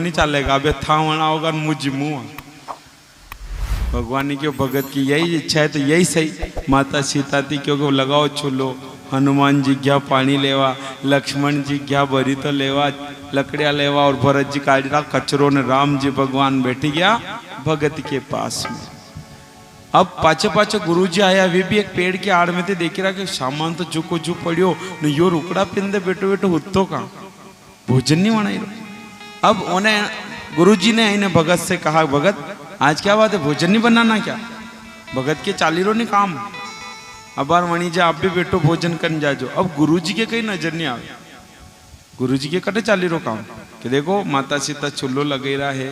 नहीं चलेगा, अबे था वना होगा मुझ मुँह। भगवान ने क्यों भगत की यही इच्छा है तो यही सही। माता सीता थी क्योंकि लगाओ छुलो, हनुमान जी गया पानी लेवा, लक्ष्मण जी गया बरी तो लेवा लकड़िया लेवा, और भरत जी काटा कचरों ने, राम जी भगवान बैठी गया भगत के पास में। अब पाछे पाछे गुरु जी आया, वे भी एक पेड़ के आड़ में थे, देख रहा कि सामान तो झुको झुक पड़ियो न, यो रुकड़ा पिंदे बैठो बैठो हुत्तो का भोजन नहीं बनाई रहो। अब उन्हें गुरु जी ने इन्हें भगत से कहा, भगत आज क्या बात है, भोजन नहीं बनाना क्या? भगत के चालीरो नहीं काम, अब बार मणि जी आप भी बैठो भोजन करने जाजो। अब गुरु जी के कहीं नजर नहीं आवे, गुरु जी के कटे चालीरो काम कि देखो माता सीता चुल्लो लगे रहा है,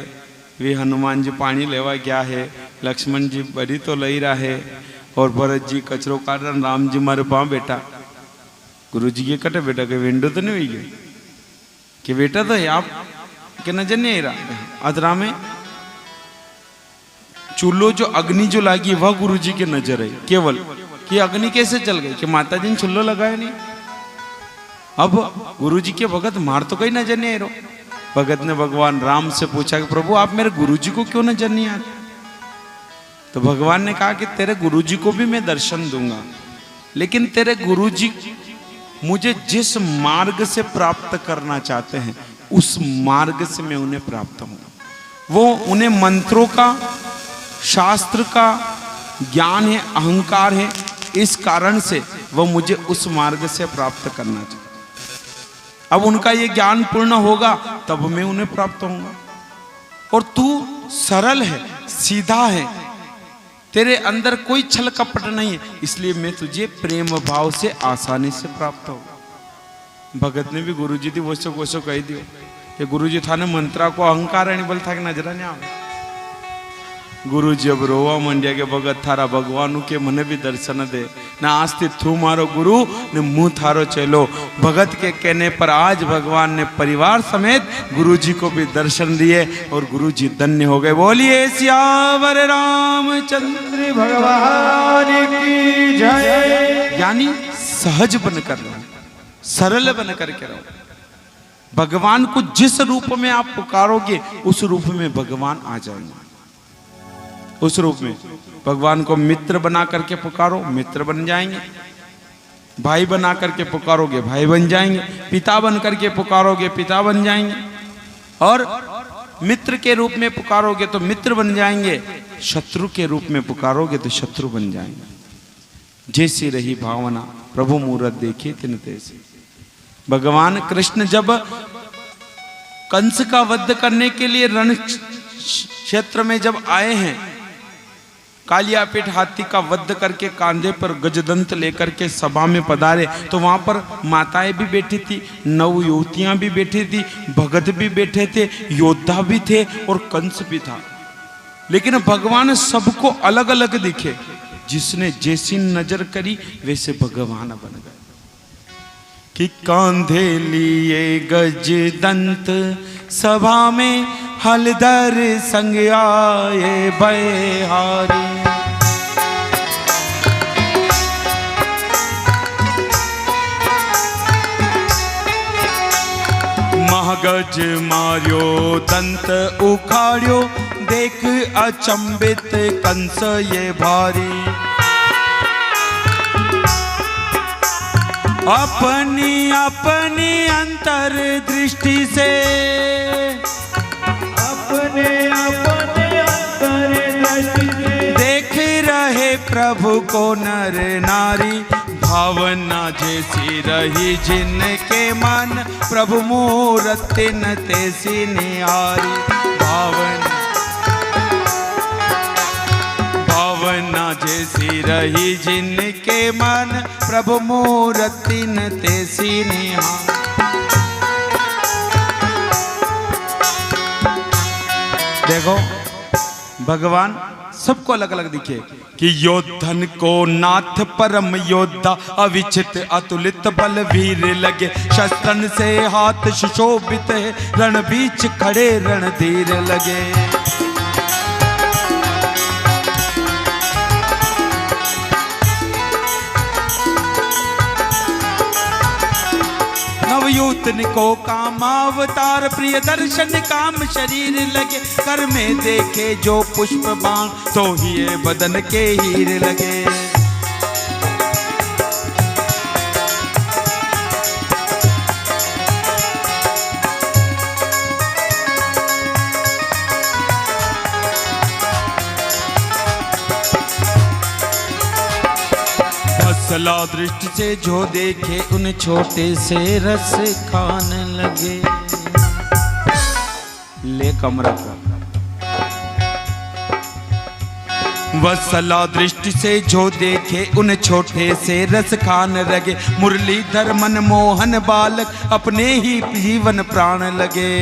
वे हनुमान जी पानी लेवा गया है, लक्ष्मण जी बरी तो लई रहा है, और भरत जी कचरो काट रहा, राम जी मारे पाँव बेटा। गुरु जी के कटे बेटा के विंडो तो नहीं हुई गई कि बेटा तो है आप के नजर नहीं आ रहा। अधरा में चूल्हो जो अग्नि जो लागी वह गुरु जी के नजर है केवल, कि अग्नि कैसे चल गई कि माता जी ने चूल्हो लगाया नहीं। अब गुरु जी के भगत मार तो कहीं नजर नहीं आ रहा। भगत ने भगवान राम से पूछा कि प्रभु आप मेरे गुरु जी को क्यों नजर नहीं आते? तो भगवान ने कहा कि तेरे गुरु जी को भी मैं दर्शन दूंगा, लेकिन तेरे गुरु जी मुझे जिस मार्ग से प्राप्त करना चाहते हैं उस मार्ग से मैं उन्हें प्राप्त हूँ। वो उन्हें मंत्रों का, शास्त्र का ज्ञान है, अहंकार है, इस कारण से वह मुझे उस मार्ग से प्राप्त करना चाहिए। अब उनका ये ज्ञान पूर्ण होगा तब मैं उन्हें प्राप्त होऊंगा। और तू सरल है, सीधा है, तेरे अंदर कोई छल कपट नहीं है, इसलिए मैं तुझे प्रेम भाव से आसानी से प्राप्त होगा। भगत ने भी गुरु जी थी वो सो कही दियो कि गुरु जी थाने मंत्रा को अहंकार नहीं बोल था कि नजरा नहीं आवे। गुरु जी अब रोवा मंडिया के भगत थारा भगवान के मने भी दर्शन दे ना, आस्ती थू मारो गुरु ने मुंह थारो चलो। भगत के कहने पर आज भगवान ने परिवार समेत गुरु जी को भी दर्शन दिए और गुरु जी धन्य हो गए। बोलिए सियावर रामचंद्र भगवान की जय। यानी सहज बनकर रहो, सरल बनकर के रहो। भगवान को जिस रूप में आप पुकारोगे उस रूप में भगवान आ जाएंगे। उस रूप में भगवान को मित्र बना करके पुकारो, मित्र बन जाएंगे। भाई बना करके पुकारोगे, भाई बन जाएंगे। पिता बन करके पुकारोगे, पिता बन जाएंगे। और मित्र के रूप में पुकारोगे तो मित्र बन जाएंगे, शत्रु के रूप में पुकारोगे तो शत्रु बन जाएंगे। जैसी रही भावना प्रभु मूरत देखी तिन तैसी। भगवान कृष्ण जब कंस का वध करने के लिए रण क्षेत्र में जब आए हैं, कालियापीठ हाथी का वध करके कांधे पर गजदंत लेकर के सभा में पधारे, तो वहां पर माताएं भी बैठी थी, नव युवतियां भी बैठी थी, भगत भी बैठे थे, योद्धा भी थे और कंस भी था। लेकिन भगवान सबको अलग अलग दिखे, जिसने जैसी नजर करी वैसे भगवान बन गए। कि कांधे लिए गजदंत सभा में हलधर संग आए बहारी। महगज मार्यो दंत उखाड़्यो, देख अचंबित कंस ये भारी। अपनी अपनी अंतर दृष्टि से, अपने अपने अंतर दृष्टि से देख रहे प्रभु को नर नारी। भावना जैसी रही जिनके मन, प्रभु मूरत न तैसी निहारी। भावना जैसी रही जिनके मन, प्रभु मूरति न तैसी निहारी। देखो भगवान सबको अलग अलग दिखे कि योद्धन को नाथ परम योद्धा, अविचित अतुलित बलवीर लगे। शस्त्रन से हाथ सुशोभित है, रण बीच खड़े रणधीर लगे। युतन को काम अवतार, प्रिय दर्शन काम शरीर लगे। कर में देखे जो पुष्प बाण, तो ही ये बदन के हीर लगे। वत्सला दृष्टि से जो देखे, उन छोटे से रस खाने लगे। ले कमरा को। वत्सला दृष्टि से जो देखे, उन छोटे से रस खान लगे। मुरलीधर मन मोहन बालक, अपने ही जीवन प्राण लगे।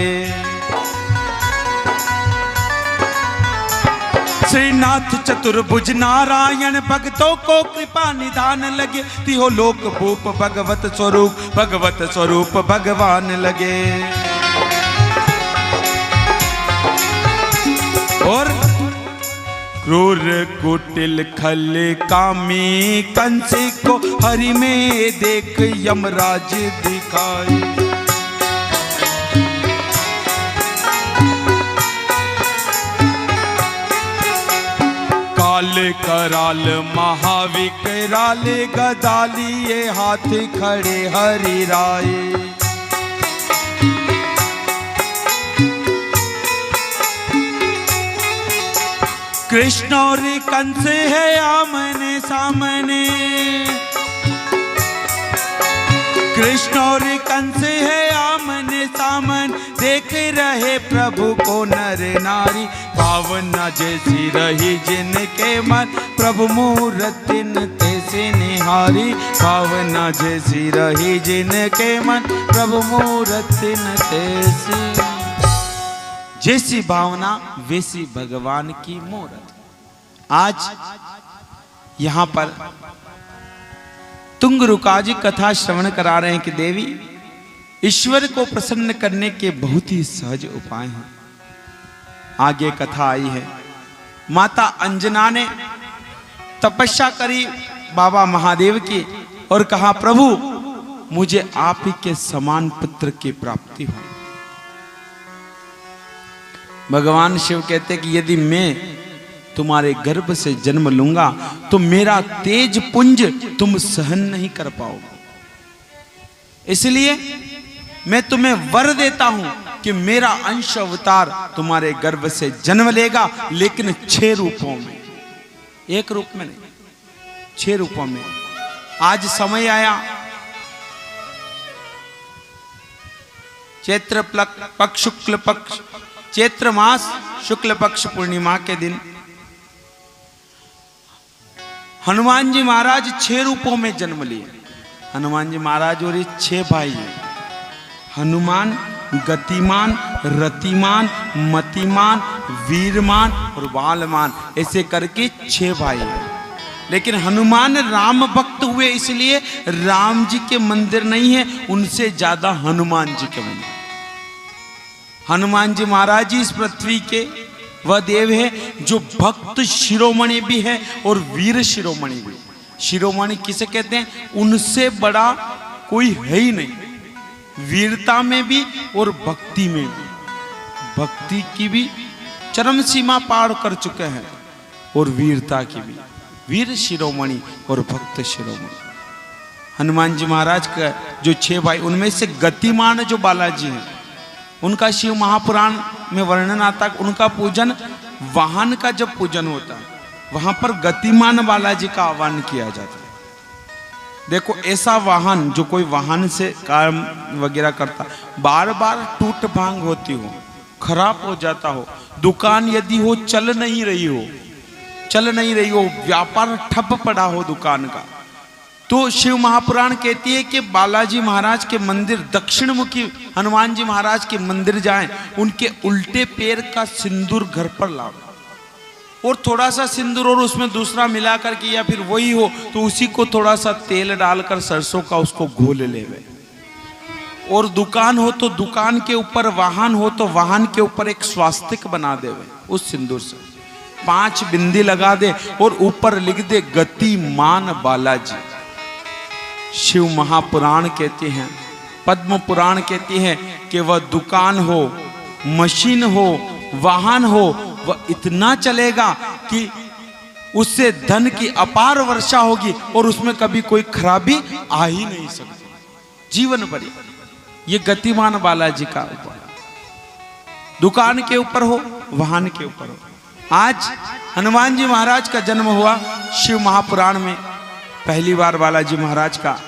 श्रीनाथ चतुर्भुज नारायण, भक्तों को कृपा निधान लगे। तिहो लोक भूप भगवत स्वरूप भगवान लगे। और क्रूर कुटिल खल कामी, कंस को हरि में देख यमराज दिखाई। काल कराल महाविकराल, गदालिए हाथ खड़े हरि राय। कृष्ण और कंस है आमने सामने, कृष्ण और कंस है आमने सामन। देख रहे प्रभु को नर नारी, भावना जैसी रही जिनके मन। प्रभु मूर्ति तैसे निहारी, भावना जैसी रही जिनके मन। प्रभु मूर्ति तैसी, जैसी भावना वैसी भगवान की मूर्त। आज यहाँ पर तुंगरुका जी कथा श्रवण करा रहे हैं कि देवी ईश्वर को प्रसन्न करने के बहुत ही सहज उपाय हैं। आगे कथा आई है, माता अंजना ने तपस्या करी बाबा महादेव की और कहा प्रभु मुझे आप ही के समान पुत्र की प्राप्ति हो। भगवान शिव कहते कि यदि मैं तुम्हारे गर्भ से जन्म लूंगा तो मेरा तेज पुंज तुम सहन नहीं कर पाओगे, इसलिए मैं तुम्हें वर देता हूं कि मेरा अंश अवतार तुम्हारे गर्भ से जन्म लेगा, लेकिन 6 रूपों में, एक रूप में नहीं, 6 रूपों में। आज समय आया, चैत्र पक्ष शुक्ल पक्ष, चैत्र मास शुक्ल पक्ष पूर्णिमा के दिन हनुमान जी महाराज 6 रूपों में जन्म लिए। हनुमान जी महाराज और ये 6 भाई हैं, हनुमान, गतिमान, रतिमान, मतिमान, वीरमान और बालमान, ऐसे करके 6 भाई हैं। लेकिन हनुमान राम भक्त हुए इसलिए राम जी के मंदिर नहीं है, उनसे ज्यादा हनुमान जी के मंदिर। हनुमान जी महाराज जी इस पृथ्वी के वह देव है जो भक्त शिरोमणि भी है और वीर शिरोमणि भी। शिरोमणि किसे कहते हैं? उनसे बड़ा कोई है ही नहीं, वीरता में भी और भक्ति में भी। भक्ति की भी चरम सीमा पार कर चुके हैं और वीरता की भी। वीर शिरोमणि और भक्त शिरोमणि हनुमान जी महाराज का जो 6 भाई, उनमें से गतिमान जो बालाजी हैं, उनका शिव महापुराण में वर्णन आता है। उनका पूजन वाहन का जब पूजन होता है वहां पर गतिमान बालाजी का आह्वान किया जाता है। देखो ऐसा वाहन जो कोई वाहन से काम वगैरह करता, बार बार टूट भांग होती हो, खराब हो जाता हो, दुकान यदि हो चल नहीं रही हो, व्यापार ठप पड़ा हो दुकान का, तो शिव महापुराण कहती है कि बालाजी महाराज के मंदिर दक्षिण मुखी हनुमान जी महाराज के मंदिर जाएं, उनके उल्टे पैर का सिंदूर घर पर लाओ और थोड़ा सा सिंदूर और उसमें दूसरा मिला करके, या फिर वही हो तो उसी को थोड़ा सा तेल डालकर सरसों का उसको घोल लेवे। और दुकान हो तो दुकान के ऊपर, वाहन हो तो वाहन के ऊपर एक स्वास्तिक बना देवे उस सिंदूर से, 5 बिंदी लगा दे और ऊपर लिख दे गतिमान बालाजी। शिव महापुराण कहते हैं पद्म पुराण कहती है कि वह दुकान हो, मशीन हो, वाहन हो, वह इतना चलेगा कि उससे धन की अपार वर्षा होगी और उसमें कभी कोई खराबी आ ही नहीं सकती जीवन भर। ये गतिमान बालाजी का ऊपर, दुकान के ऊपर हो, वाहन के ऊपर हो। आज हनुमान जी महाराज का जन्म हुआ, शिव महापुराण में पहली बार बालाजी महाराज का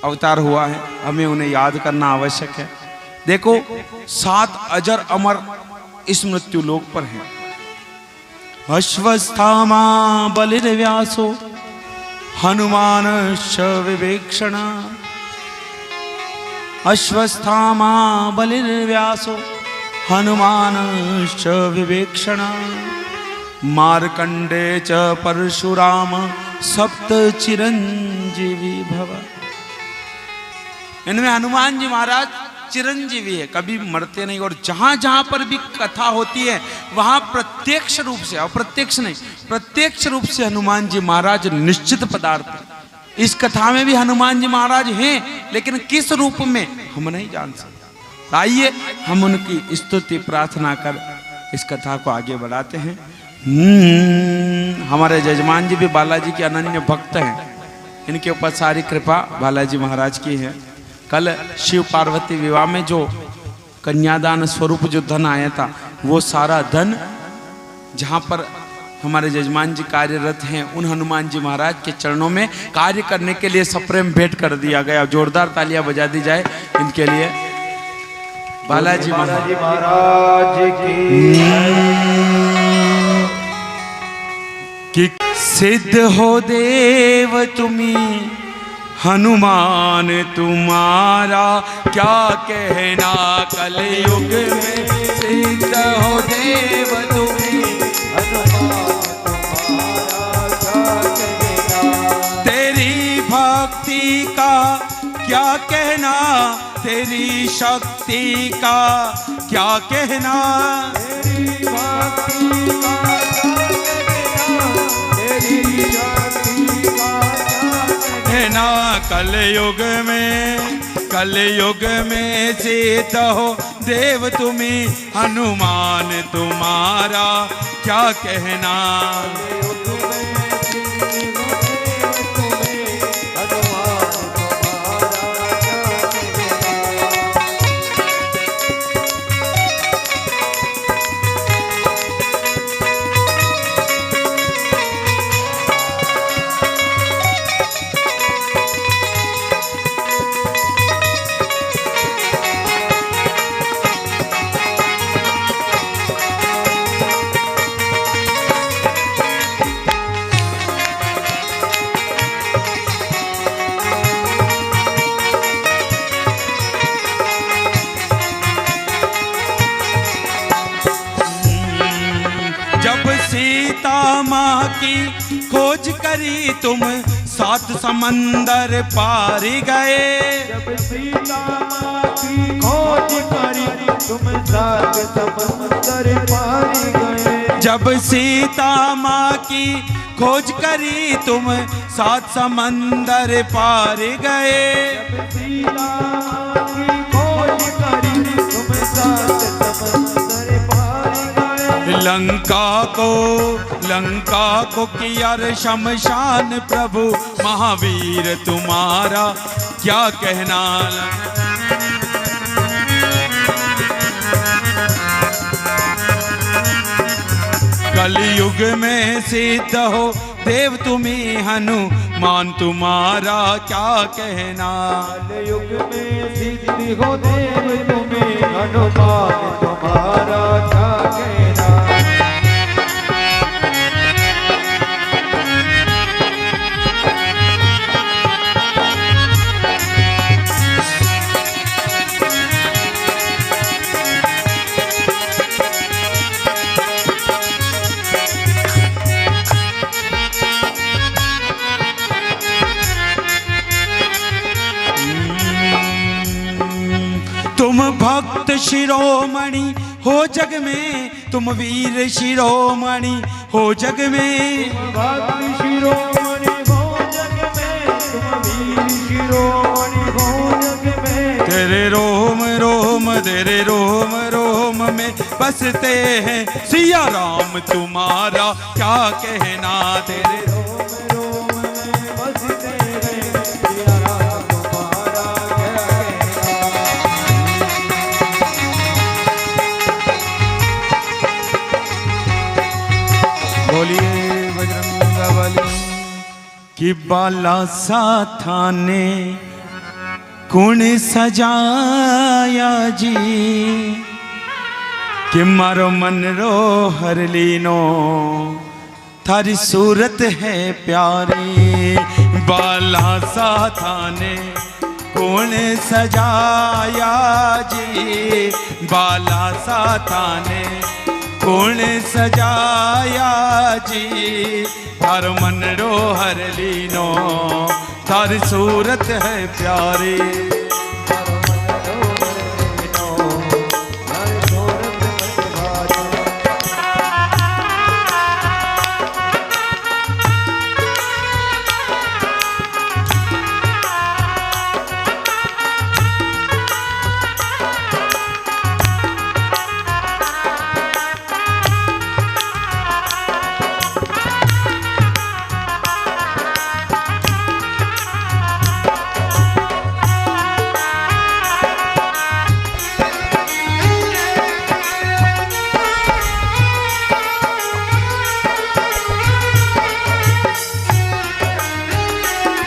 अवतार हुआ है, हमें उन्हें याद करना आवश्यक है। देखो 7 अजर अमर इस मृत्यु लोक पर हैं। अश्वस्थामा बलिर्व्यासो हनुमान विवेक्षण, अश्वस्थामा बलिर्व्यासो हनुमान विवेक्षण, मार्कंडे च परशुराम सप्त चिरंजीवी भव। इनमें हनुमान जी महाराज चिरंजीवी है, कभी मरते नहीं। और जहां जहां पर भी कथा होती है वहां प्रत्यक्ष रूप से, अप्रत्यक्ष नहीं, प्रत्यक्ष रूप से हनुमान जी महाराज निश्चित पदार्थ है। इस कथा में भी हनुमान जी महाराज हैं, लेकिन किस रूप में हम नहीं जान सकते। आइए हम उनकी स्तुति प्रार्थना कर इस कथा को आगे बढ़ाते हैं। हमारे जजमान जी भी बालाजी के अनन्य भक्त हैं, इनके ऊपर सारी कृपा बालाजी महाराज की है। कल शिव पार्वती विवाह में जो कन्यादान स्वरूप जो धन आया था, वो सारा धन जहाँ पर हमारे जजमान जी कार्यरत हैं उन हनुमान जी महाराज के चरणों में कार्य करने के लिए सप्रेम भेंट कर दिया गया। जोरदार तालियां बजा दी जाए इनके लिए। बालाजी महाराज की सिद्ध हो देव तुम्हें हनुमान तुम्हारा, क्या कहना कलयुग में सिद्ध हो देव तुम्हें हनुमान तुम्हारा, क्या कहना। तेरी भक्ति का क्या कहना, तेरी शक्ति का क्या कहना, तेरी भक्ति का तेरी शक्ति का कहना। कलयुग में सिद्ध हो देव तुम्हें हनुमान तुम्हारा, क्या कहना। सीता माँ की खोज करी तुम 7 समंदर पार गए। जब सीता माँ की खोज करी तुम 7 समंदर पार गए। जब सीता माँ की खोज करी तुम 7 समंदर पार गए। जब सीता माँ की खोज करी तुम 7 समंदर पार गए। लंका को किया शमशान प्रभु महावीर तुम्हारा, क्या कहना। कलयुग में सिद्ध हो देव तुम्हें हनुमान तुम्हारा, क्या कहना। कलयुग में सिद्ध हो देव तुम्हें हनुमान तुम्हारा, क्या कहना। तुम भक्त शिरोमणि हो जग में, तुम वीर शिरोमणि हो जग में। तुम भक्त शिरोमणि हो जग में, तुम वीर शिरोमणि हो जग में। तेरे रोम रोम तेरे रोम रोम में बसते हैं सिया राम तुम्हारा क्या कहना। तेरे रोम रोम में बसते हैं सिया राम तुम्हारा क्या कहना। बोलिए बजरंगबली कि बाला सा थाने कुण सजाया जी कि मारो मन रो हर लीनो थारी सूरत है प्यारी। बाला सा थाने कुण सजाया जी बाला सा थाने कुण सजाया जी थार मन रो हर लीनो थारी सूरत है प्यारी।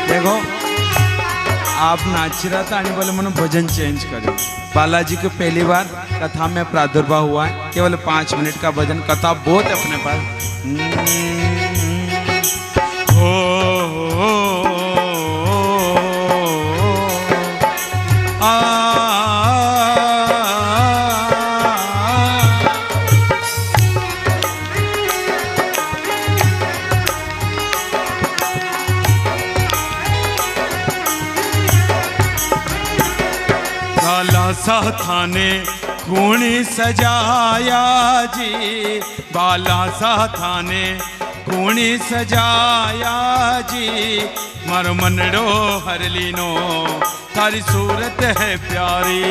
देखो आप नाच रहा था आने वाले मैंने भजन चेंज करे। बालाजी को पहली बार कथा में प्रादुर्भाव हुआ है, केवल 5 मिनट का भजन कथा बहुत है अपने पास। बाला सा थाने कुणी सजाया जी बाला सा थाने कुणी सजाया जी मर मनड़ो हर लीनो थारी सूरत है प्यारी।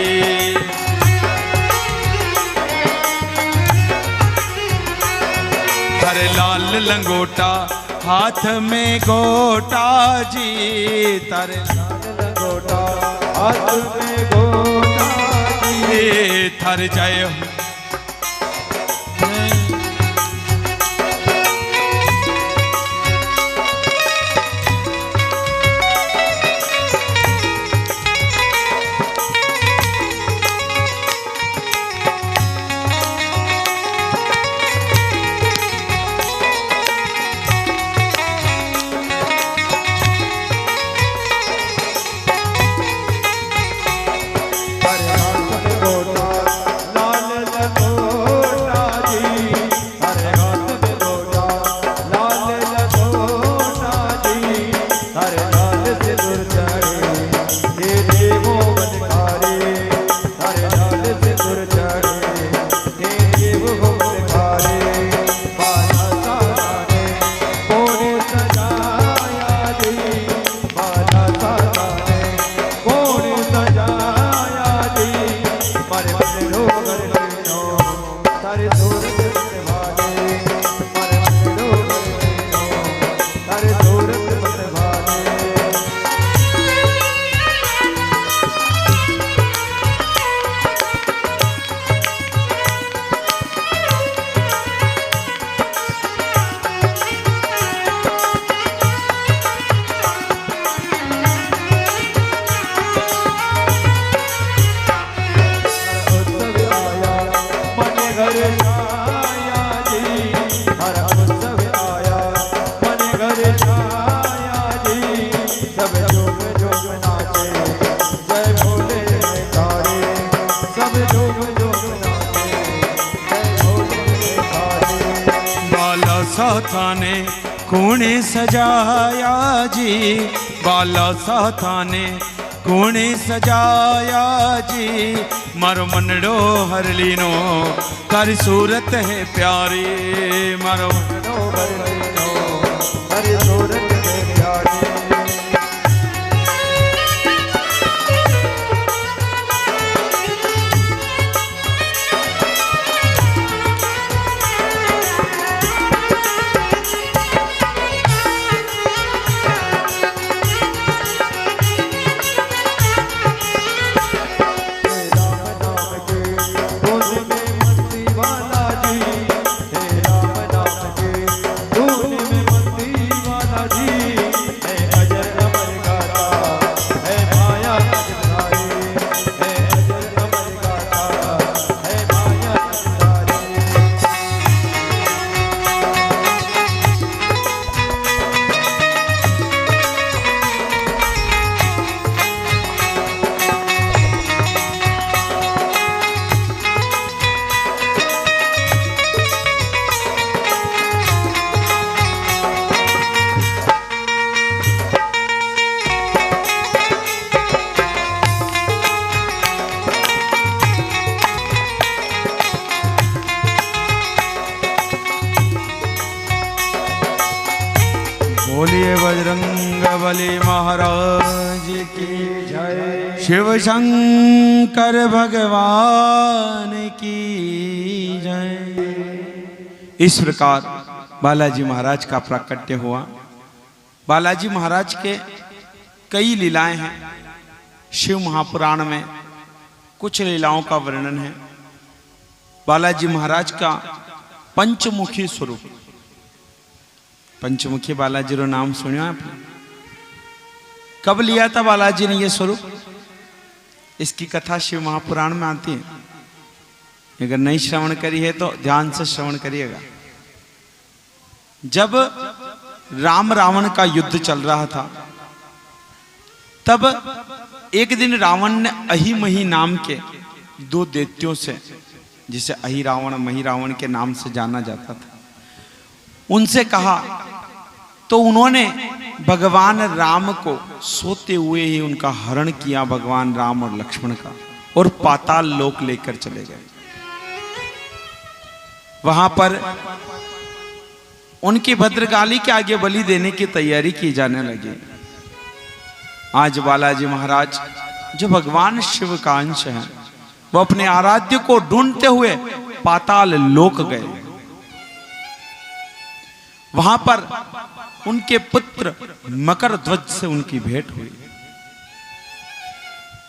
थारे लाल लंगोटा हाथ में गोटा जी तारे लाल लंगोटा हाथ में गोटा जी थर जय थाने कुणे सजाया जी बाला सा थाने कुणे सजाया जी मारो मनड़ो हर लीनो तारी सूरत है प्यारी। मारो मनड़ो हर लीनो तारी सूरत है प्यारी। बोलिए बजरंग बली महाराज की जय। शिव शंकर भगवान की जय। इस प्रकार बालाजी महाराज का प्राकट्य हुआ। बालाजी महाराज के कई लीलाएं हैं। शिव महापुराण में कुछ लीलाओं का वर्णन है। बालाजी महाराज का पंचमुखी स्वरूप, पंचमुखी बालाजी रो नाम सुनियो आपने? कब लिया था बालाजी ने ये स्वरूप? इसकी कथा शिव महापुराण में आती है। अगर नहीं श्रवण करी है तो ध्यान से श्रवण करिएगा। जब राम रावण का युद्ध चल रहा था, तब एक दिन रावण ने अहिमहि नाम के दो दैत्यों से, जिसे अहि रावण मही रावण के नाम से जाना जाता था, उनसे कहा। तो उन्होंने भगवान राम को सोते हुए ही उनका हरण किया, भगवान राम और लक्ष्मण का, और पाताल लोक लेकर चले गए। वहां पर उनकी भद्रकाली के आगे बलि देने की तैयारी की जाने लगी। आज बालाजी महाराज जो भगवान शिव का अंश है, वो अपने आराध्य को ढूंढते हुए पाताल लोक गए। वहां पर उनके पुत्र मकर ध्वज से उनकी भेंट हुई।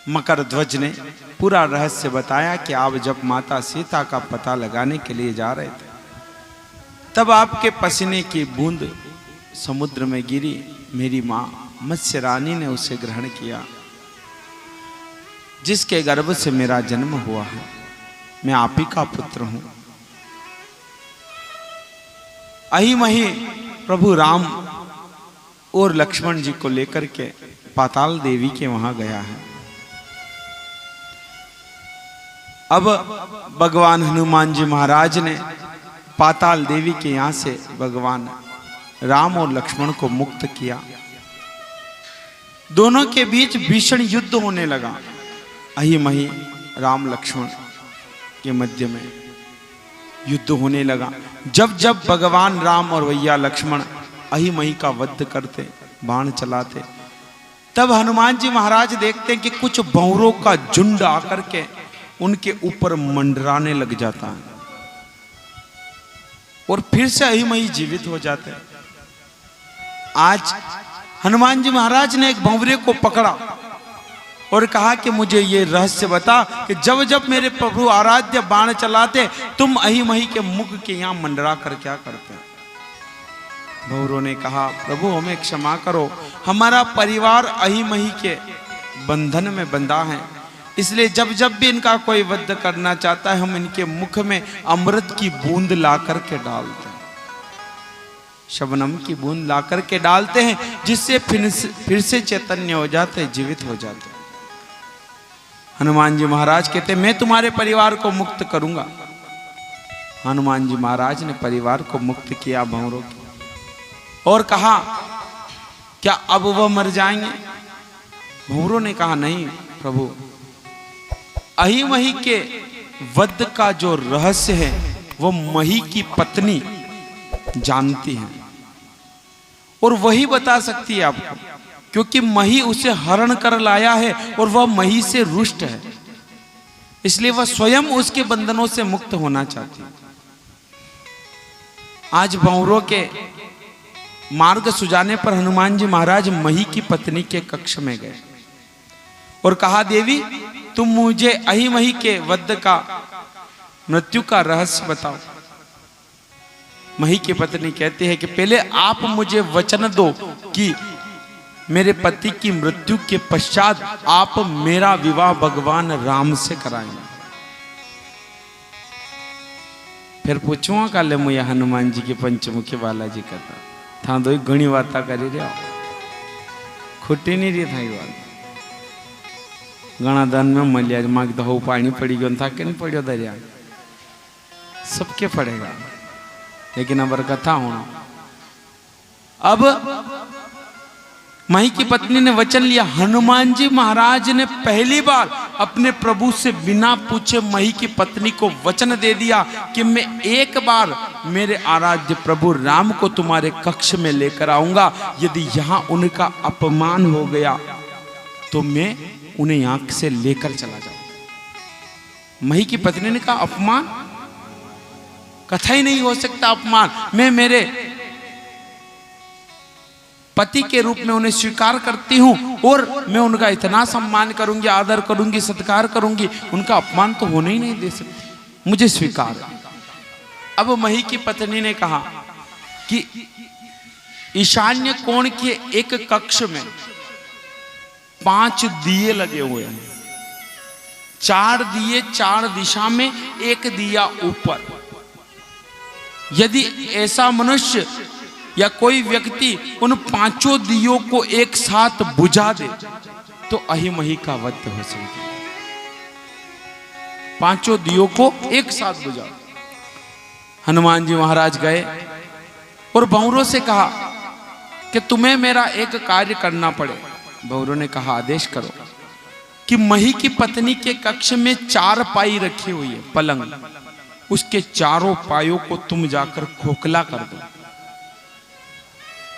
मकर ध्वज ने पूरा रहस्य बताया कि आप जब माता सीता का पता लगाने के लिए जा रहे थे, तब आपके पसीने की बूंद समुद्र में गिरी। मेरी मां मत्स्य रानी ने उसे ग्रहण किया, जिसके गर्भ से मेरा जन्म हुआ है। मैं आप ही का पुत्र हूं। अहिमहि प्रभु राम और लक्ष्मण जी को लेकर के पाताल देवी के वहां गया है। अब भगवान हनुमान जी महाराज ने पाताल देवी के यहां से भगवान राम और लक्ष्मण को मुक्त किया। दोनों के बीच भीषण युद्ध होने लगा। अहिमहि राम लक्ष्मण के मध्य में युद्ध होने लगा। जब जब भगवान राम और भैया लक्ष्मण अहिमहि का वध करते, बाण चलाते, तब हनुमान जी महाराज देखते हैं कि कुछ भंवरों का झुंड आकर के उनके ऊपर मंडराने लग जाता है, और फिर से अहिमहि जीवित हो जाते हैं। आज हनुमान जी महाराज ने एक भंवरे को पकड़ा और कहा कि मुझे ये रहस्य बता कि जब जब मेरे प्रभु आराध्य बाण चलाते, तुम अहिमहि के मुख के यहां मंडरा कर क्या करते? भंवरों ने कहा, प्रभु हमें क्षमा करो, हमारा परिवार अहिमहि के बंधन में बंधा है, इसलिए जब जब भी इनका कोई वध करना चाहता है, हम इनके मुख में अमृत की बूंद ला करके डालते हैं, शबनम की बूंद ला करके डालते हैं, जिससे फिर से चैतन्य हो जाते, जीवित हो जाते। हनुमान जी महाराज कहते, मैं तुम्हारे परिवार को मुक्त करूंगा। हनुमान जी महाराज ने परिवार को मुक्त किया भंवरों के, और कहा, क्या अब वह मर जाएंगे? भंवरों ने कहा, नहीं प्रभु, अहिमहि के वध का जो रहस्य है वो मही की पत्नी जानती है, और वही बता सकती है आपको, क्योंकि मही उसे हरण कर लाया है और वह मही से रुष्ट है, इसलिए वह स्वयं उसके बंधनों से मुक्त होना चाहती है। आज भंवरों के मार्ग सुझाने पर हनुमान जी महाराज मही की पत्नी के कक्ष में गए और कहा, देवी तुम मुझे अहिमहि के वध का, मृत्यु का रहस्य बताओ। मही की पत्नी कहती है कि पहले आप मुझे वचन दो कि मेरे पति की मृत्यु के पश्चात आप मेरा विवाह भगवान राम से कराएंगे। फिर पूछूंगा काले मुझे हनुमान जी के पंचमुखी बालाजी कथा था, दो घनी वार्ता करी रहा, खोटी नहीं रही था बात। घना दान में मलिया मांग तो हो पानी पड़ी गयो था कि नहीं पड़ियो दरिया, सबके पड़ेगा, लेकिन अब कथा होना। अब मही की पत्नी ने वचन लिया। हनुमान जी महाराज ने पहली बार अपने प्रभु से बिना पूछे मही की पत्नी को वचन दे दिया कि मैं एक बार मेरे आराध्य प्रभु राम को तुम्हारे कक्ष में लेकर आऊंगा, यदि यहां उनका अपमान हो गया तो मैं उन्हें यहां से लेकर चला जाऊंगा। मही की पत्नी ने कहा अपमान? कथा ही नहीं हो सकता अपमान। मैं मेरे पति के रूप में उन्हें स्वीकार करती हूं और मैं उनका इतना सम्मान करूंगी, आदर करूंगी, सत्कार करूंगी, उनका अपमान तो होने ही नहीं दे सकती, मुझे स्वीकार है। अब मही की पत्नी ने कहा कि ईशान्य कोण के एक कक्ष में 5 दिए लगे हुए हैं, 4 दिए 4 दिशा में, 1 दिया ऊपर। यदि ऐसा मनुष्य या कोई व्यक्ति उन 5 दियों को एक साथ बुझा दे तो अहिमही का वध हो सकता है। 5 दियों को एक साथ बुझा। हनुमान जी महाराज गए और भंवरों से कहा कि तुम्हें मेरा एक कार्य करना पड़े। भंवरों ने कहा आदेश करो। कि मही की पत्नी के कक्ष में 4 पाई रखी हुई है, पलंग, उसके चारों पायों को तुम जाकर खोखला कर दो।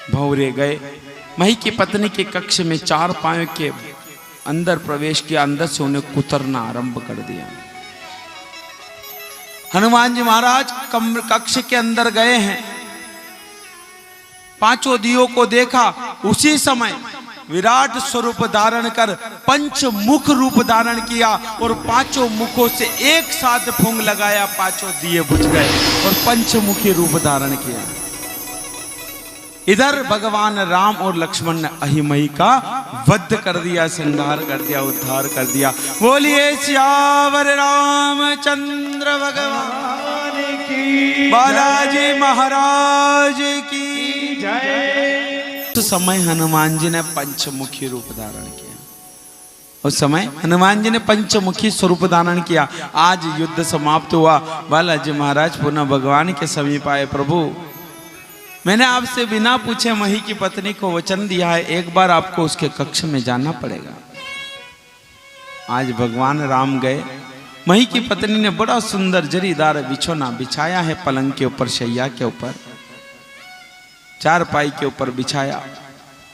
भंवरे गए, मही की पत्नी के कक्ष में 4 पायों के अंदर प्रवेश किया, अंदर से उन्हें कुतरना आरंभ कर दिया। हनुमान जी महाराज कक्ष के अंदर गए हैं, 5 दियों को देखा। उसी समय विराट स्वरूप धारण कर पंचमुख रूप धारण किया और 5 मुखों से एक साथ फूंक लगाया, 5 दिए बुझ गए और पंचमुखी रूप धारण किया। इधर भगवान राम और लक्ष्मण ने अहिमही का वध कर दिया, संहार कर दिया, उद्धार कर दिया। बोलिए सियावर रामचंद्र भगवान की, बालाजी महाराज की जय। उस समय हनुमान जी ने पंचमुखी रूप धारण किया। उस समय हनुमान जी ने पंचमुखी स्वरूप धारण किया। आज युद्ध समाप्त हुआ, बालाजी महाराज पुनः भगवान के समीप आए। प्रभु, मैंने आपसे बिना पूछे मही की पत्नी को वचन दिया है, एक बार आपको उसके कक्ष में जाना पड़ेगा। आज भगवान राम गए, मही की पत्नी ने बड़ा सुंदर जरीदार बिछोना बिछाया है, पलंग के ऊपर, शैया के ऊपर, 4 पाई के ऊपर बिछाया।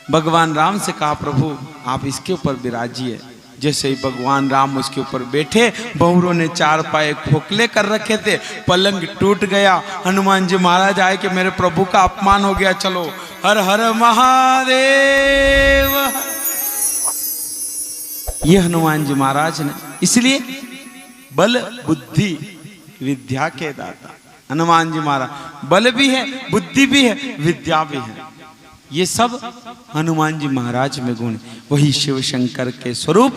भगवान राम से कहा प्रभु आप इसके ऊपर विराजिए। जैसे ही भगवान राम उसके ऊपर बैठे, भंवरों ने 4 पाए खोखले कर रखे थे, पलंग टूट गया। हनुमान जी महाराज आए कि मेरे प्रभु का अपमान हो गया, चलो हर हर महादेव। ये हनुमान जी महाराज ने, इसलिए बल बुद्धि विद्या के दाता हनुमान जी महाराज। बल भी है, बुद्धि भी है, विद्या भी है, ये सब हनुमान जी महाराज में गुण। वही शिव शंकर के स्वरूप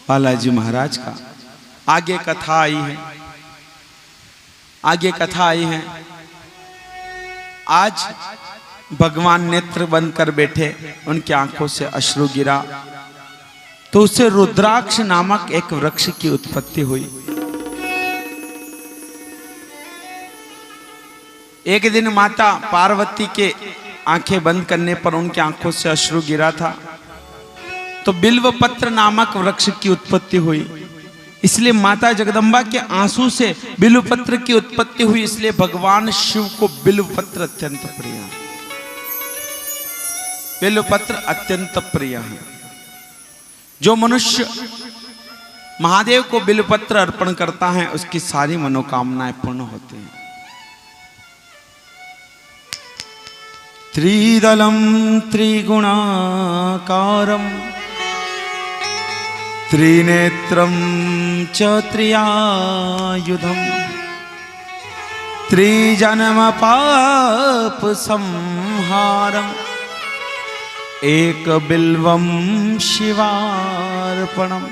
बालाजी महाराज का। आगे कथा आई है, आगे कथा आई है। आज भगवान नेत्र बंद कर बैठे, उनकी आंखों से अश्रु गिरा, तो उससे रुद्राक्ष नामक एक वृक्ष की उत्पत्ति हुई। एक दिन माता पार्वती के आंखें बंद करने पर उनकी आंखों से अश्रु गिरा था, तो बिल्वपत्र नामक वृक्ष की उत्पत्ति हुई। इसलिए माता जगदम्बा के आंसू से बिल्वपत्र की उत्पत्ति हुई। इसलिए भगवान शिव को बिल्वपत्र अत्यंत प्रिय है। बिल्वपत्र अत्यंत प्रिय है। जो मनुष्य महादेव को बिल्वपत्र अर्पण करता है, उसकी सारी मनोकामनाएं पूर्ण होती हैं। त्रिदलम त्रिगुणाकारम त्रिनेत्रम च त्रियायुधम त्रिजन्म पाप संहारम एक बिल्वम शिवार्पणम।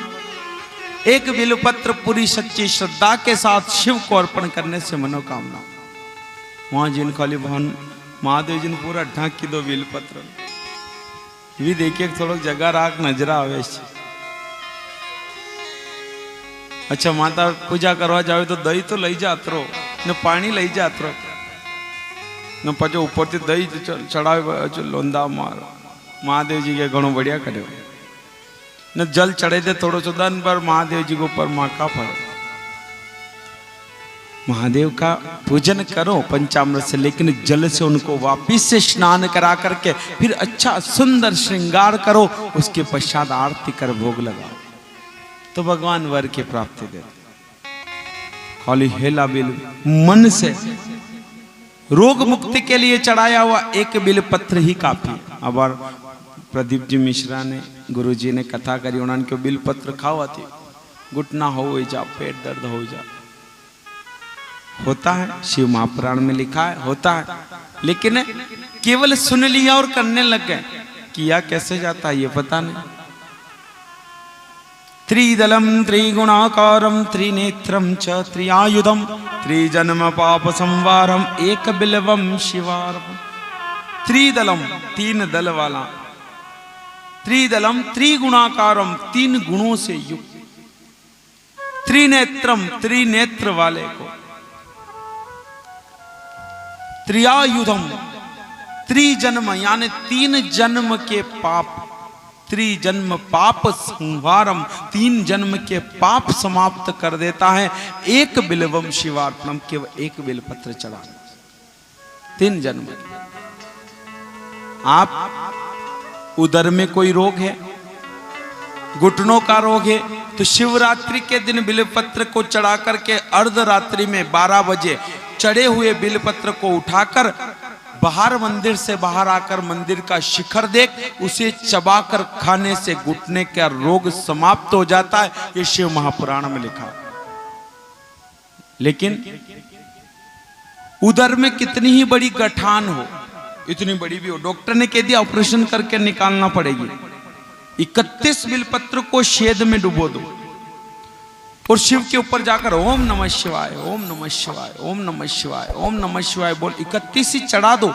एक बिल्वपत्र पूरी सच्ची श्रद्धा के साथ शिव को अर्पण करने से मनोकामना। वहां जिन खाली भवन महादेव जी ने पूरा ढाक की दो बिल्वपत्र भी देखिए, थोड़ा जगह राख नजरा आवे। अच्छा माता पूजा करवा जावे तो दही तो लई जात रो ने पानी लई जात रो ने पछो ऊपर थी दही चढ़ावे लोंदा मार। महादेव जी के घणो बढ़िया कर्यो न जल चढ़े थे थोड़ो सो दिन पर महादेव जी को ऊपर माका पड़े। महादेव का पूजन करो पंचामृत से, लेकिन जल से उनको वापिस से स्नान करा करके फिर अच्छा सुंदर श्रृंगार करो, उसके पश्चात आरती कर भोग लगाओ, तो भगवान वर की प्राप्ति देते। खाली हेला बिल मन से रोग मुक्ति के लिए चढ़ाया हुआ एक बिल पत्र ही काफी। अब प्रदीप जी मिश्रा ने, गुरु जी ने कथा करी, उन्होंने क्यों बिल पत्र खावा थी, घुटना हो जा, पेट दर्द हो जा, होता है, शिव महापुराण में लिखा है, होता है, लेकिन केवल सुन लिया और करने लग गए, किया कैसे जाता है ये पता नहीं। त्रिदलम त्रिगुणाकारम त्रिनेत्रम च त्रियायुधम त्रिजन्म पाप संवारम एक बिल्वम शिवारम। त्रिदलम तीन दल वाला, त्रिदलम त्रिगुणाकारम तीन गुणों से युक्त, त्रिनेत्रम त्रिनेत्र वाले को, त्रियायुधम त्रिजन्म यानी तीन जन्म के पाप, त्रिजन्म पाप संहारम तीन जन्म के पाप समाप्त कर देता है, एक बिल्वम शिवार्पणम केवल एक बिलपत्र चढ़ाना, तीन जन्म। आप उदर में कोई रोग है, घुटनों का रोग है, तो शिवरात्रि के दिन बिलपत्र को चढ़ा करके अर्धरात्रि में 12 बजे चढ़े हुए बिलपत्र को उठाकर बाहर मंदिर से बाहर आकर मंदिर का शिखर देख उसे चबाकर खाने से घुटने का रोग समाप्त हो जाता है, ये शिव महापुराण में लिखा। लेकिन उदर में कितनी ही बड़ी गठान हो, इतनी बड़ी भी हो, डॉक्टर ने कह दिया ऑपरेशन करके निकालना पड़ेगी, 31 बिलपत्र को शेद में डुबो दो और शिव के ऊपर जाकर ओम नमः शिवाय, ओम नमः शिवाय, ओम नमः शिवाय, ओम नमः शिवाय बोल 31 ही चढ़ा दो,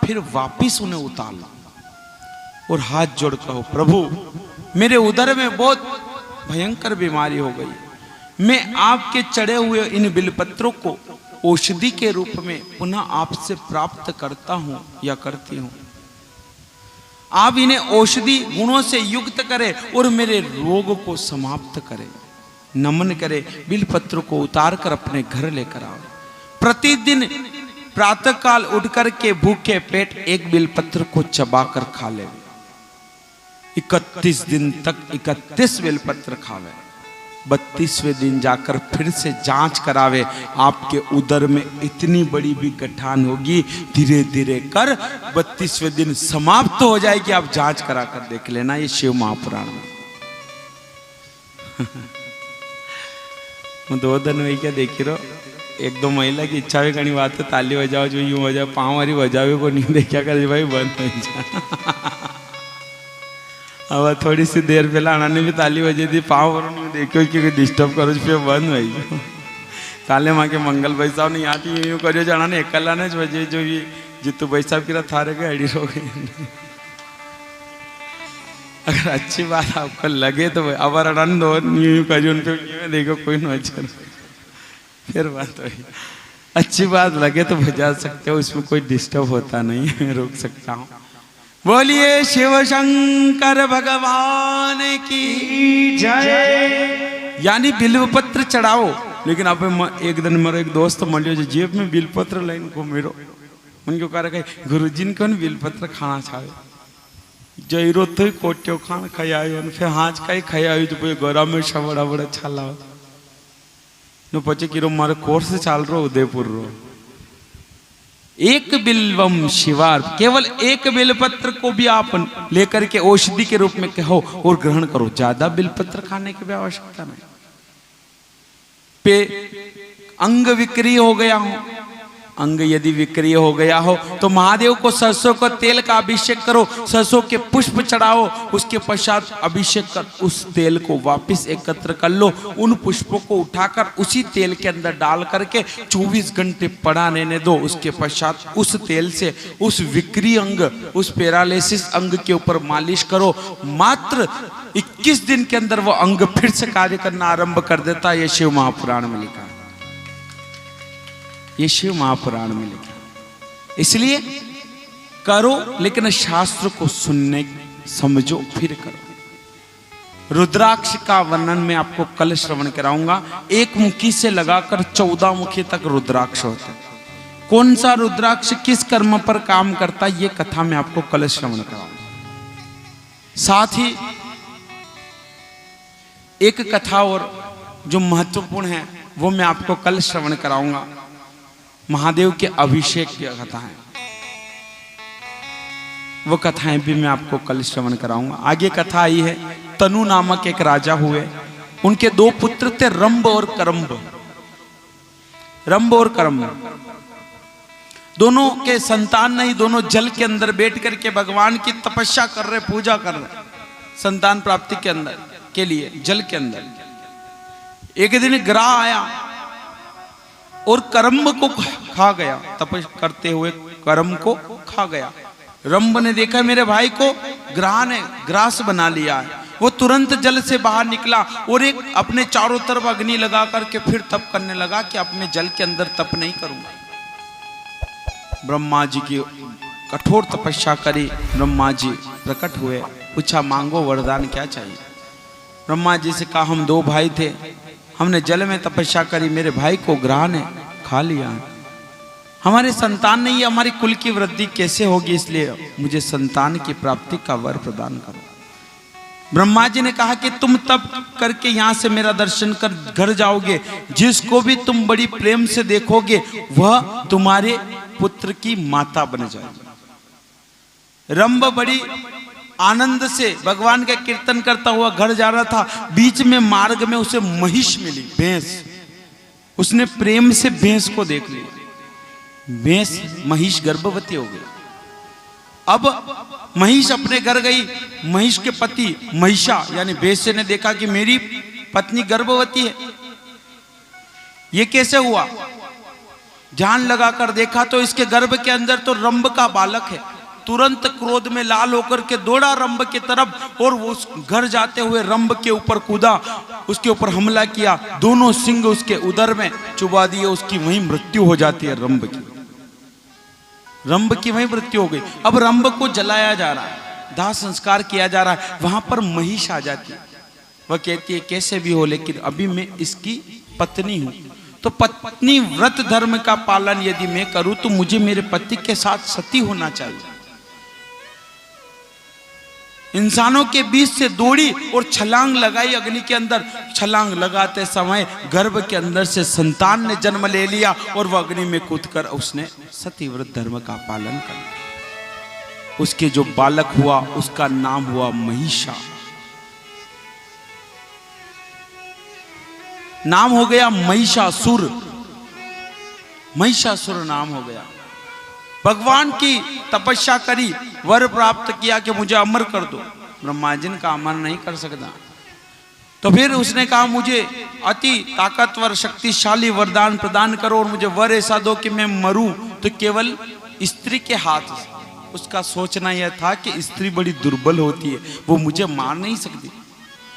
फिर वापिस उन्हें उतार लो और हाथ जोड़ कहो, प्रभु मेरे उदर में बहुत भयंकर बीमारी हो गई, मैं आपके चढ़े हुए इन बिलपत्रों को औषधि के रूप में पुनः आपसे प्राप्त करता हूं या करती हूं, आप इन्हें औषधि गुणों से युक्त करें और मेरे रोग को समाप्त करें। नमन करे, बिलपत्र को उतार कर अपने घर लेकर आओ। प्रतिदिन प्रातः काल उठ करके भूखे पेट एक बिलपत्र को चबाकर खा ले, 31 दिन तक 31 बिलपत्र खावे, 32वें दिन जाकर फिर से जांच करावे, आपके उदर में इतनी बड़ी भी गठान होगी, धीरे धीरे कर 32वें दिन समाप्त हो जाएगी, आप जांच करा कर देख लेना, ये शिव महापुराण में। 2 दिन वही क्या देखी रहो, 1-2 महिला की इच्छा भी करनी बात है, ताली बजाओ जो यूं बजाओ, पाँव वाली बजावे को नहीं देखा कर भाई बंद हो जा। अब थोड़ी सी देर पहले आना ने भी ताली बजे थी, पाँव और नहीं देखो क्योंकि डिस्टर्ब करो, फिर बंद हुई। काले माँ के मंगल भाई साहब ने यहाँ थी यूँ करियो जाना ने एकला ने बजे जो ये जितू भाई साहब की थारे के अड़ी हो गई। अगर अच्छी बात आपको लगे तो अब आनंद हो, यूं करियो उन पे देखो कोई नजर, फिर बात हुई। अच्छी बात लगे तो बजा सकते हो, उसमें कोई डिस्टर्ब होता नहीं है, रोक सकता हूँ। बोलिए शिव शंकर भगवान की जय। यानी बिल्वपत्र चढ़ाओ, लेकिन आप एक दिन मेरा एक दोस्त मलियो जो जेब में बिलपत्र लाइन को मेरो उनको कह रहा गुरु जी ने बिलपत्र खाना चाहे जयरो तो कोट्यो खान खाया, फिर हाथ का ही खाया जो गोरा में बड़ा बड़ा छाला न पचे कि मारे कोर्स चल रो उदयपुर रो। एक बिल्वम शिवार, केवल एक बिलपत्र को भी आप लेकर के औषधि के रूप में कहो और ग्रहण करो, ज्यादा बिलपत्र खाने की भी आवश्यकता नहीं। पे अंग विक्रिय हो गया हो, अंग यदि विक्रिय हो गया हो तो महादेव को सरसों का तेल का अभिषेक करो, सरसों के पुष्प चढ़ाओ, उसके पश्चात अभिषेक कर उस तेल को वापस एकत्र कर लो, उन पुष्पों को उठाकर उसी तेल के अंदर डाल करके 24 घंटे पड़ा रहने दो। उसके पश्चात उस तेल से उस विक्रिय अंग, उस पैरालिसिस अंग के ऊपर मालिश करो, मात्र 21 दिन के अंदर वो अंग फिर से कार्य करना आरंभ कर देता है। ये शिव महापुराण में लिखा है, ये शिव महापुराण में लिखा। इसलिए करो, लेकिन शास्त्र को सुनने समझो फिर करो। रुद्राक्ष का वर्णन मैं आपको कल श्रवण कराऊंगा। एक मुखी से लगाकर 14 मुखी तक रुद्राक्ष होता है। कौन सा रुद्राक्ष किस कर्म पर काम करता है, ये कथा मैं आपको कल श्रवण कराऊंगा। साथ ही एक कथा और जो महत्वपूर्ण है वो मैं आपको कल श्रवण कराऊंगा। महादेव के अभिषेक की कथा है, वो कथाएं भी मैं आपको कल श्रवण कराऊंगा। आगे कथा आई है, तनु नामक एक राजा हुए, उनके 2 पुत्र थे, रंभ और करम्ब। रंभ और करम्ब दोनों के संतान नहीं, दोनों जल के अंदर बैठ करके भगवान की तपस्या कर रहे, पूजा कर रहे, संतान प्राप्ति के अंदर के लिए जल के अंदर। एक दिन ग्राह आया और करम्ब को खा गया, तपस्या करते हुए करम्ब को खा गया। रंभ ने देखा मेरे भाई को ग्राह ने ग्रास बना लिया है, वो तुरंत जल से बाहर निकला और एक अपने चारों तरफ अग्नि लगा करके फिर तप करने लगा कि अपने जल के अंदर तप नहीं करूंगा। ब्रह्मा जी की कठोर तपस्या करी, ब्रह्मा जी प्रकट हुए, पूछा मांगो वरदान क्या चाहिए। ब्रह्मा जी से कहा हम 2 भाई थे, हमने जल में तपस्या करी, मेरे भाई को ग्राह ने खा लिया, हमारे संतान नहीं है, हमारी कुल की वृद्धि कैसे होगी, इसलिए मुझे संतान की प्राप्ति का वर प्रदान करो। ब्रह्मा जी ने कहा कि तुम तप करके यहाँ से मेरा दर्शन कर घर जाओगे, जिसको भी तुम बड़ी प्रेम से देखोगे वह तुम्हारे पुत्र की माता बन जाएगी। रंभ बड़ी आनंद से भगवान का कीर्तन करता हुआ घर जा रहा था, बीच में मार्ग में उसे महिष मिली, भैंस। उसने प्रेम से भैंस को देख लिया, भैंस महिष गर्भवती हो गई। अब महिष अपने घर गई, महिष के पति महिषा यानी भैंस ने देखा कि मेरी पत्नी गर्भवती है, ये कैसे हुआ। ध्यान लगाकर देखा तो इसके गर्भ के अंदर तो रंभ का बालक है। तुरंत क्रोध में लाल होकर के दौड़ा रंभ की तरफ और वो उस घर जाते हुए रंभ के ऊपर कूदा, उसके ऊपर हमला किया, दोनों सिंग उसके उदर में चुबा दिए, उसकी वहीं मृत्यु हो जाती है। रंभ की वहीं मृत्यु हो गई। अब रंभ को जलाया जा रहा है, दाह संस्कार किया जा रहा है, वहां पर महिष आ जाती है। वह कहती है कैसे भी हो लेकिन अभी मैं इसकी पत्नी हूं, तो पत्नी व्रत धर्म का पालन यदि मैं करूं तो मुझे मेरे पति के साथ सती होना चाहिए। इंसानों के बीच से दौड़ी और छलांग लगाई अग्नि के अंदर। छलांग लगाते समय गर्भ के अंदर से संतान ने जन्म ले लिया और वह अग्नि में कूदकर उसने सती व्रत धर्म का पालन कर लिया। उसके जो बालक हुआ उसका नाम हुआ महिषा, नाम हो गया महिषासुर। महिषासुर नाम हो गया। भगवान की तपस्या करी, वर प्राप्त किया कि मुझे अमर कर दो। ब्रह्मा जी का अमर नहीं कर सकता, तो फिर उसने कहा मुझे अति ताकतवर शक्तिशाली वरदान प्रदान करो और मुझे वर ऐसा दो कि मैं मरूं तो केवल स्त्री के हाथ से। उसका सोचना यह था कि स्त्री बड़ी दुर्बल होती है, वो मुझे मार नहीं सकती।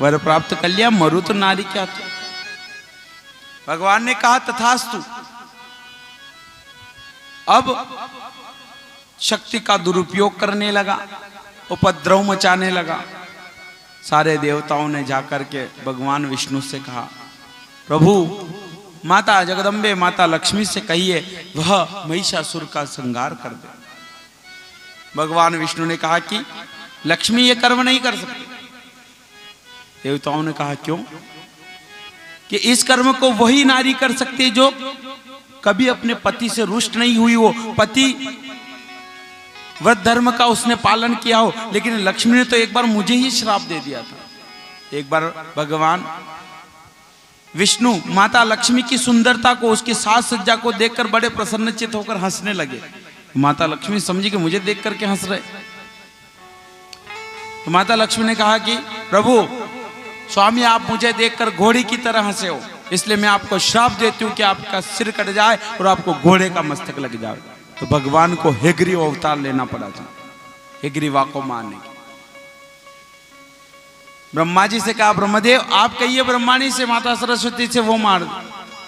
वर प्राप्त कर लिया, मरूं तो नारी क्या। तो भगवान ने कहा तथास्तु। अब शक्ति का दुरुपयोग करने लगा, उपद्रव मचाने लगा। सारे देवताओं ने जाकर के भगवान विष्णु से कहा प्रभु माता जगदम्बे माता लक्ष्मी से कहिए वह महिषासुर का संहार कर दे। भगवान विष्णु ने कहा कि लक्ष्मी ये कर्म नहीं कर सकती। देवताओं ने कहा क्यों? कि इस कर्म को वही नारी कर सकती है जो कभी अपने पति से रुष्ट नहीं हुई हो, पति व्रत धर्म का उसने पालन किया हो। लेकिन लक्ष्मी ने तो एक बार मुझे ही श्राप दे दिया था। एक बार भगवान विष्णु माता लक्ष्मी की सुंदरता को, उसकी साज सज्जा को देखकर बड़े प्रसन्नचित होकर हंसने लगे। माता लक्ष्मी समझी कि मुझे देख करके हंस रहे। तो माता लक्ष्मी ने कहा कि प्रभु स्वामी आप मुझे देखकर घोड़ी की तरह हंसे हो, इसलिए मैं आपको श्राप देती हूँ कि आपका सिर कट जाए और आपको घोड़े का मस्तक लग जाए। तो भगवान को हेग्रीव अवतार लेना पड़ा था, हेग्रीवा को मारने की। ब्रह्मा जी से कहा ब्रह्मदेव आप कहिए ब्रह्माणी से, माता सरस्वती से वो मार दे,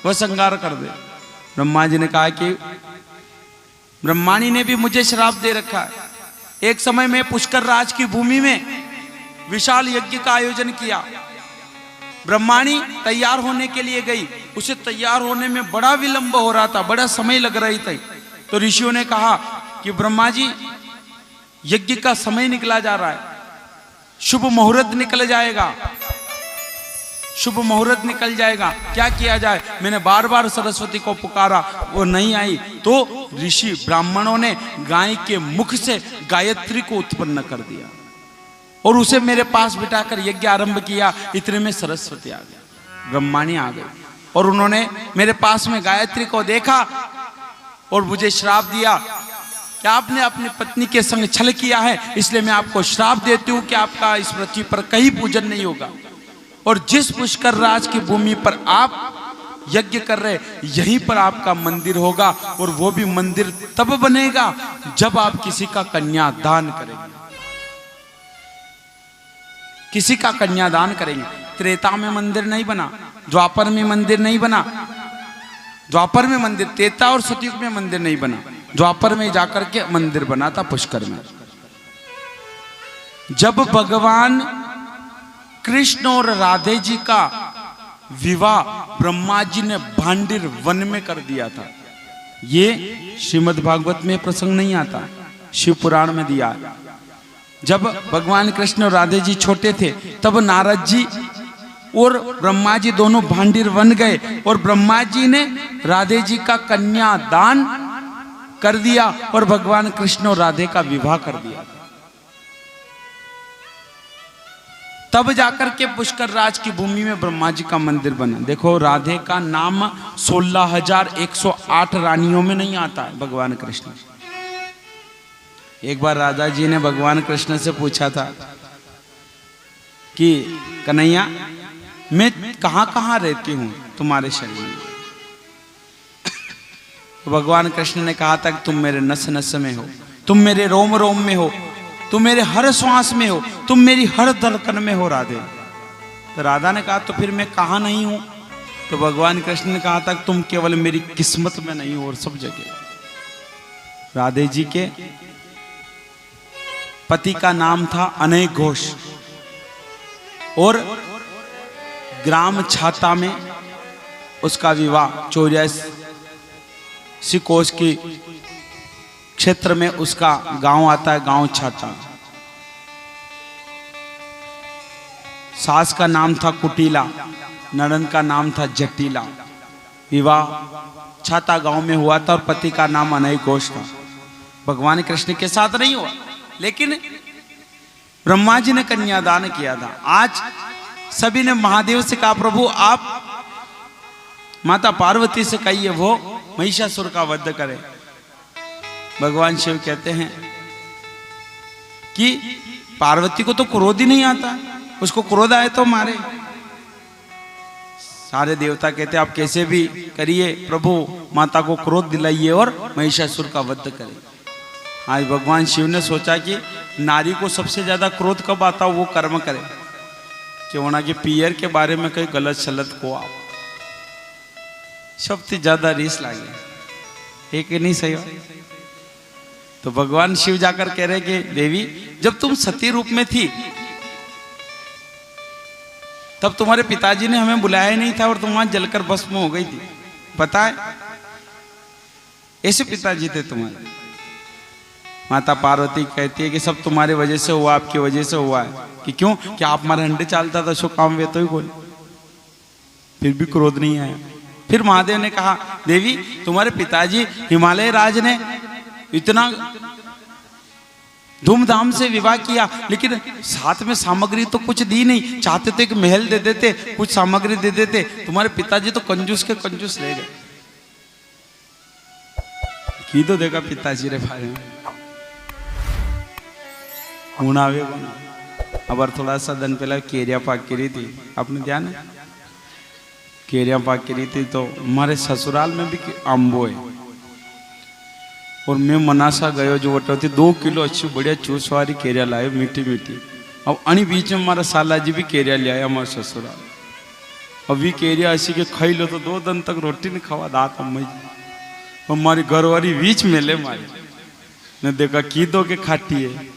वह संहार कर दे। ब्रह्मा जी ने कहा कि ब्रह्माणी ने भी मुझे श्राप दे रखा है। एक समय में पुष्कर राज की भूमि में विशाल यज्ञ का आयोजन किया। ब्रह्माणी तैयार होने के लिए गई, उसे तैयार होने में बड़ा विलंब हो रहा था, बड़ा समय लग रही थी। तो ऋषियों ने कहा कि ब्रह्मा जी, यज्ञ का समय निकला जा रहा है, शुभ मुहूर्त निकल जाएगा, शुभ मुहूर्त निकल जाएगा, क्या किया जाए। मैंने बार बार सरस्वती को पुकारा, वो नहीं आई। तो ऋषि ब्राह्मणों ने गाय के मुख से गायत्री को उत्पन्न कर दिया और उसे मेरे पास बिठाकर यज्ञ आरंभ किया। इतने में सरस्वती आ गई, ब्रह्माणी आ गई और उन्होंने मेरे पास में गायत्री को देखा और मुझे श्राप दिया कि आपने अपनी पत्नी के संग छल किया है, इसलिए मैं आपको श्राप देती हूं कि आपका इस पृथ्वी पर कहीं पूजन नहीं होगा और जिस पुष्कर राज की भूमि पर आप यज्ञ कर रहे यहीं पर आपका मंदिर होगा और वो भी मंदिर तब बनेगा जब आप किसी का कन्यादान करेंगे, किसी का कन्यादान करेंगे। त्रेता में मंदिर नहीं बना, द्वापर में मंदिर नहीं बना, द्वापर में मंदिर, त्रेता और सतयुग में मंदिर नहीं बना, द्वापर में जाकर के मंदिर बना था पुष्कर में। जब भगवान कृष्ण और राधे जी का विवाह ब्रह्मा जी ने भांडिर वन में कर दिया था। ये श्रीमद् भागवत में प्रसंग नहीं आता, शिव पुराण में दिया है। जब भगवान कृष्ण और राधे जी छोटे थे तब नारद जी और ब्रह्मा जी दोनों भांडिर वन गए और ब्रह्मा जी ने राधे जी का कन्यादान कर दिया और भगवान कृष्ण और राधे का विवाह कर दिया। तब जाकर के पुष्कर राज की भूमि में ब्रह्मा जी का मंदिर बना। देखो, राधे का नाम 16,108 रानियों में नहीं आता है, भगवान कृष्ण। एक बार राधा जी ने भगवान कृष्ण से पूछा था कि कन्हैया, मैं कहां कहां रहती हूं तुम्हारे शरीर में। तो भगवान कृष्ण ने कहा था कि तुम मेरे नस नस में हो, तुम मेरे रोम रोम में हो, तुम मेरे हर श्वास में हो, तुम मेरी हर धड़कन में हो राधे। तो राधा ने कहा तो फिर मैं कहां नहीं हूं। तो भगवान कृष्ण ने कहा था कि तुम केवल मेरी किस्मत में नहीं हो और सब जगह। राधे जी के पति का नाम था अनय घोष और ग्राम छाता में उसका विवाह 84 कोस की क्षेत्र में उसका गांव आता है, गांव छाता। सास का नाम था कुटीला, नड़न का नाम था जटीला। विवाह छाता गांव में हुआ था और पति का नाम अनय घोष था। भगवान कृष्ण के साथ नहीं हुआ, लेकिन ब्रह्मा जी ने कन्यादान किया था। आज सभी ने महादेव से कहा प्रभु आप माता पार्वती से कहिए वो महिषासुर का वध करे। भगवान शिव कहते हैं कि पार्वती को तो क्रोध ही नहीं आता, उसको क्रोध आए तो मारे। सारे देवता कहते आप कैसे भी करिए प्रभु, माता को क्रोध दिलाइए और महिषासुर का वध करें। आज भगवान शिव ने सोचा कि नारी को सबसे ज्यादा क्रोध कब आता वो कर्म करे, क्यों ना कि पियर के बारे में कोई गलत सलत को आओ, सबसे ज्यादा रीस लागे, एक नहीं सही। तो भगवान शिव जाकर कह रहे कि देवी जब तुम सती रूप में थी तब तुम्हारे पिताजी ने हमें बुलाया नहीं था और तुम वहां जलकर भस्म हो गई थी, पता है? ऐसे पिताजी थे तुम्हारे। माता पार्वती कहती है कि सब तुम्हारी वजह से हुआ, आपकी वजह से हुआ है। कि क्यों? कि आप हमारे हंडे चालता था, सो काम वे तो ही बोले, फिर भी क्रोध नहीं आया। फिर महादेव ने कहा देवी तुम्हारे पिताजी हिमालय राज ने इतना धूमधाम से विवाह किया, लेकिन साथ में सामग्री तो कुछ दी नहीं। चाहते थे कि महल दे देते, कुछ सामग्री दे देते। तुम्हारे पिताजी तो कंजूस के कंजूस ले गए। की तो देखा पिताजी रे भाई उनावे अब थोड़ा सा दिन पहले केरिया पाक की रही थी, आपने ध्यान है? केरिया पाक की रही थी तो हमारे ससुराल में भी अम्बो है और मैं मनासा गयो जो वटोती 2 किलो अच्छी बढ़िया चूस वाली केरिया लाए, मीठी मीठी। अब अनी बीच में हमारा साला जी भी केरिया ले आया हमारे ससुराल। अब भी केरिया ऐसी के खाई लो तो 2 दिन तक रोटी नहीं खावा दात अम्मा जी। हमारी घर वाली बीच में ले मारी ने देखा की दो के खाटी है।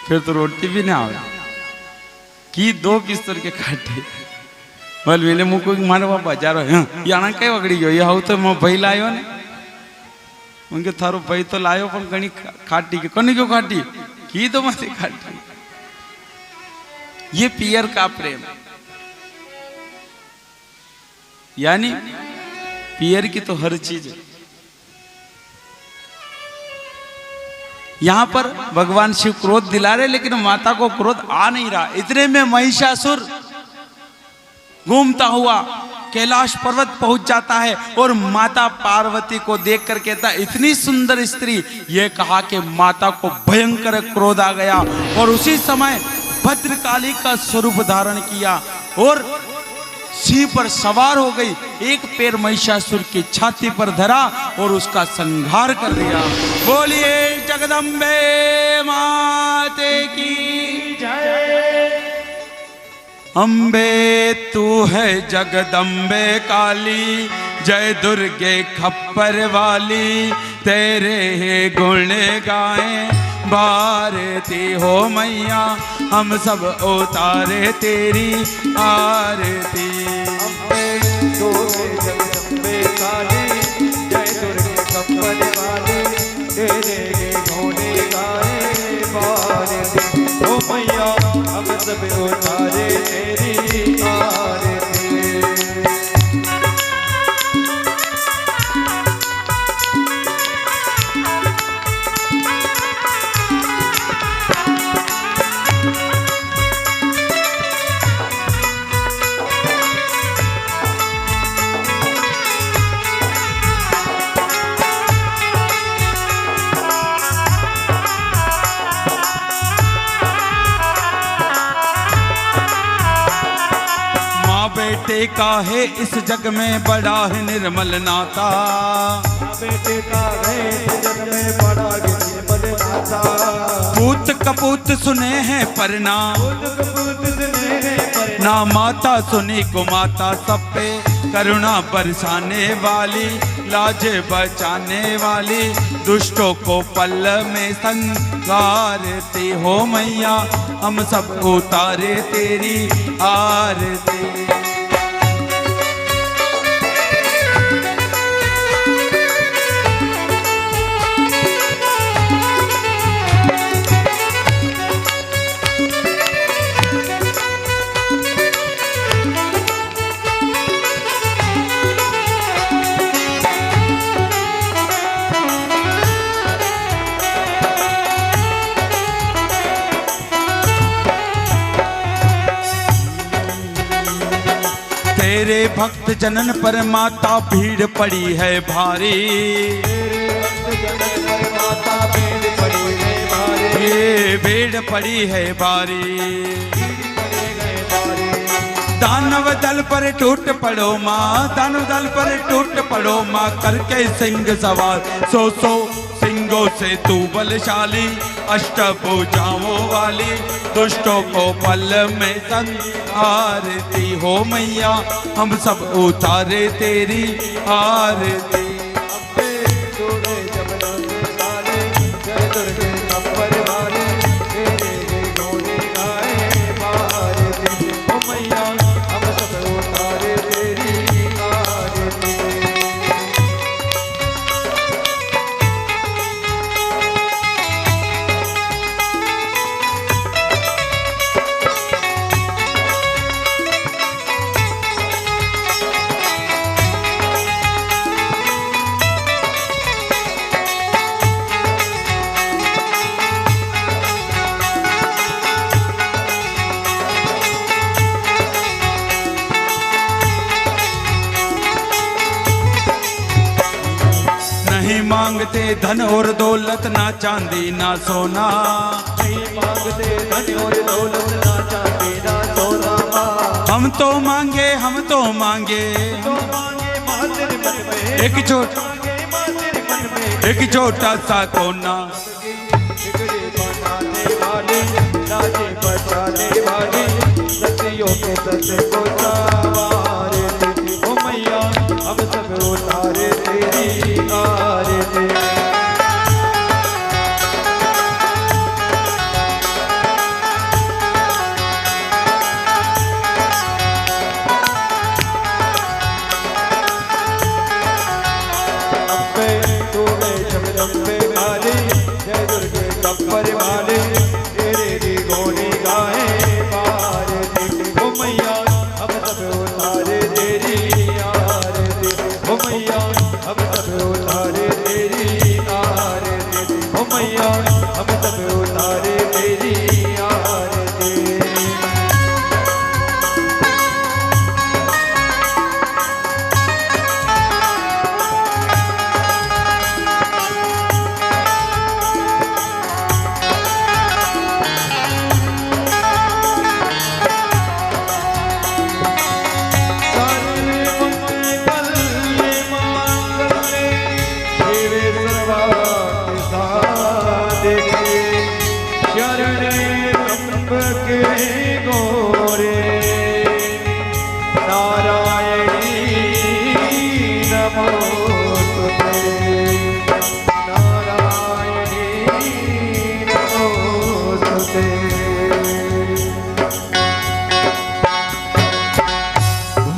फिर तो रोटी भी ना आवे की दो किस्तर के खाटे बोल वेले मुको मारे बाप बाजार याना कई वगड़ी गयो ये हाउ तो मैं भाई लायो ने उनके थारो भाई तो लायो पण घणी खाटी के कने क्यों खाटी की तो मत खाटी। ये पियर का प्रेम यानी पियर की तो हर चीज है। यहां पर भगवान शिव क्रोध दिला रहे लेकिन माता को क्रोध आ नहीं रहा। इतने में महिषासुर घूमता हुआ कैलाश पर्वत पहुंच जाता है और माता पार्वती को देखकर कहता है इतनी सुंदर स्त्री। यह कहा कि माता को भयंकर क्रोध आ गया और उसी समय भद्रकाली का स्वरूप धारण किया और सिंह पर सवार हो गई। एक पैर महिषासुर की छाती पर धरा और उसका संहार कर दिया। बोलिए जगदम्बे माते की जय। अम्बे तू है जगदम्बे काली, जय दुर्गे खप्पर वाली, तेरे गुण गाएं भारती हो मैया, हम सब उतारे तेरी आरती। अम्बे तू है जगदम्बे काली, जय दुर्गे खप्पर वाली, तेरे गुण गाएं भारती हो मैया, हम सब उतारे तेरी आरती। बेटे का है इस जग में बड़ा है निर्मल नाता, बेटे का है इस जग में बड़ा है निर्मल नाता। पूत कपूत सुने हैं परना, ना माता सुनी को माता, सब पे करुणा बरसाने वाली, लाज बचाने वाली, दुष्टों को पल में संगारती हो मैया, हम सब उतारे तेरी आरती। तेरे भक्त जनन पर माता भीड़ पड़ी है भारी, ये भीड़ पड़ी है भारी। दानव दल पर टूट पड़ो माँ, दानव दल पर टूट पड़ो माँ, करके सिंह सवार, सो सिंहों से तू बलशाली, अष्टभुजाओं वाली, दुष्टों को पल में संहारती हो मैया, हम सब उतारे तेरी आरती। नहीं मांगते धन और दौलत, ना चांदी ना सोना, नहीं मांगते धन और दौलत, ना चांदी ना सोना। हम तो मांगे एक छोटा सा कोना, लाजे बचाने वाली, सतियों के सत्य को सवारती हो मैया, हम सब उतारे तेरी आरती। ऊपर वाले तेरे भी गोने गाए भारती ओ मैया हम सब उतारे तेरी आरती ओ मैया हम सब उतारे तेरी आरती ओ मैया हम सब उतारे तेरी आरती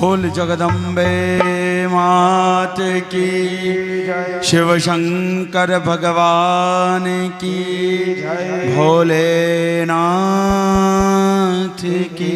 बोल जगदम्बे मात की शिव शंकर भगवान की भोलेनाथ की